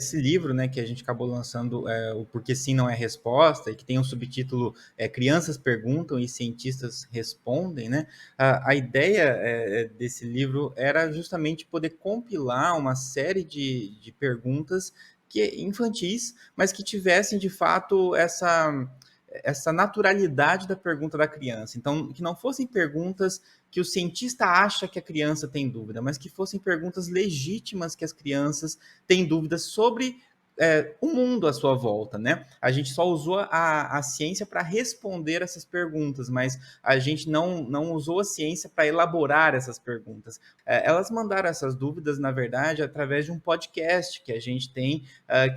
Esse livro, né, que a gente acabou lançando, o Porque Sim Não é Resposta, e que tem um subtítulo Crianças Perguntam e Cientistas Respondem, né? A ideia desse livro era justamente poder compilar uma série de perguntas infantis, mas que tivessem de fato essa naturalidade da pergunta da criança. Então, que não fossem perguntas que o cientista acha que a criança tem dúvida, mas que fossem perguntas legítimas que as crianças têm dúvidas sobre o mundo à sua volta, né? A gente só usou a ciência para responder essas perguntas, mas a gente não usou a ciência para elaborar essas perguntas. Elas mandaram essas dúvidas, na verdade, através de um podcast que a gente tem,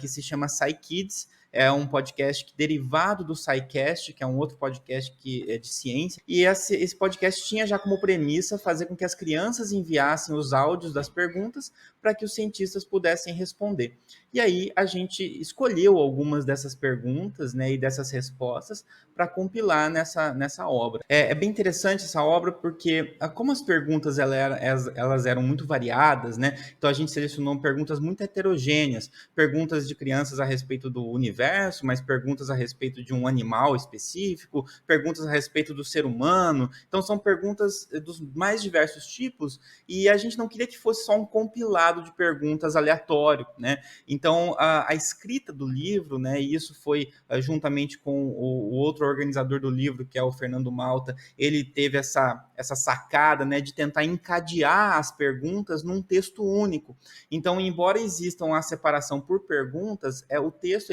que se chama SciKids. É um podcast derivado do SciCast, que é um outro podcast que é de ciência. E esse podcast tinha já como premissa fazer com que as crianças enviassem os áudios das perguntas para que os cientistas pudessem responder. E aí a gente escolheu algumas dessas perguntas, né, e dessas respostas para compilar nessa obra. É bem interessante essa obra porque, como as perguntas elas eram muito variadas, né, então a gente selecionou perguntas muito heterogêneas, perguntas de crianças a respeito do universo, mas perguntas a respeito de um animal específico, perguntas a respeito do ser humano. Então são perguntas dos mais diversos tipos e a gente não queria que fosse só um compilado de perguntas aleatório, né? Então a escrita do livro, né? E isso foi juntamente com o outro organizador do livro, que é o Fernando Malta, ele teve essa sacada, né? De tentar encadear as perguntas num texto único. Então, embora existam a separação por perguntas, o texto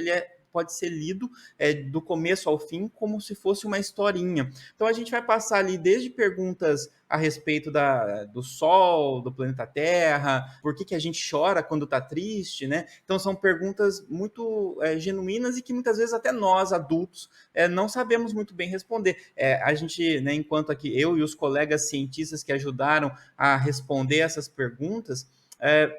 pode ser lido do começo ao fim como se fosse uma historinha. Então a gente vai passar ali desde perguntas a respeito do Sol, do planeta Terra, por que a gente chora quando está triste, né? Então são perguntas muito genuínas e que muitas vezes até nós, adultos, não sabemos muito bem responder. A gente, né, enquanto aqui eu e os colegas cientistas que ajudaram a responder essas perguntas,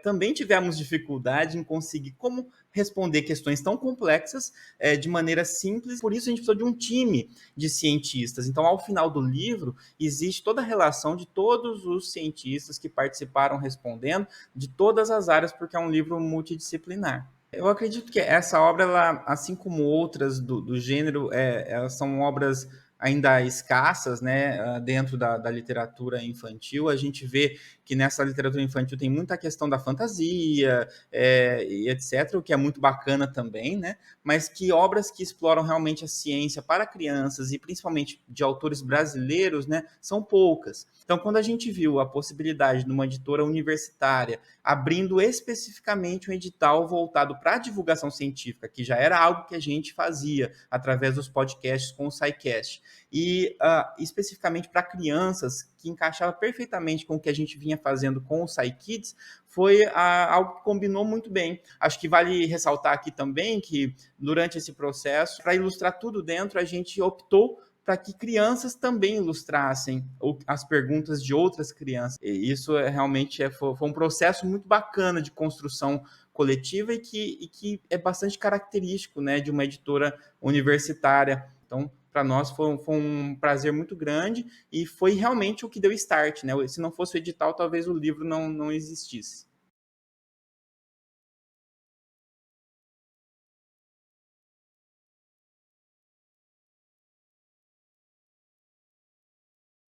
também tivemos dificuldade em conseguir como responder questões tão complexas de maneira simples. Por isso a gente precisou de um time de cientistas. Então, ao final do livro, existe toda a relação de todos os cientistas que participaram respondendo, de todas as áreas, porque é um livro multidisciplinar. Eu acredito que essa obra, ela, assim como outras do gênero, elas são obras ainda escassas, né, dentro da literatura infantil. A gente vê que nessa literatura infantil tem muita questão da fantasia, e etc., o que é muito bacana também, né? Mas que obras que exploram realmente a ciência para crianças, e principalmente de autores brasileiros, né, são poucas. Então, quando a gente viu a possibilidade de uma editora universitária abrindo especificamente um edital voltado para a divulgação científica, que já era algo que a gente fazia através dos podcasts com o SciCast, e especificamente para crianças, que encaixava perfeitamente com o que a gente vinha fazendo com o SciKids, foi algo que combinou muito bem. Acho que vale ressaltar aqui também que, durante esse processo, para ilustrar tudo dentro, a gente optou para que crianças também ilustrassem as perguntas de outras crianças. E isso realmente foi um processo muito bacana de construção coletiva e que é bastante característico, né, de uma editora universitária. Então, para nós foi um prazer muito grande e foi realmente o que deu start, né? Se não fosse o edital, talvez o livro não existisse.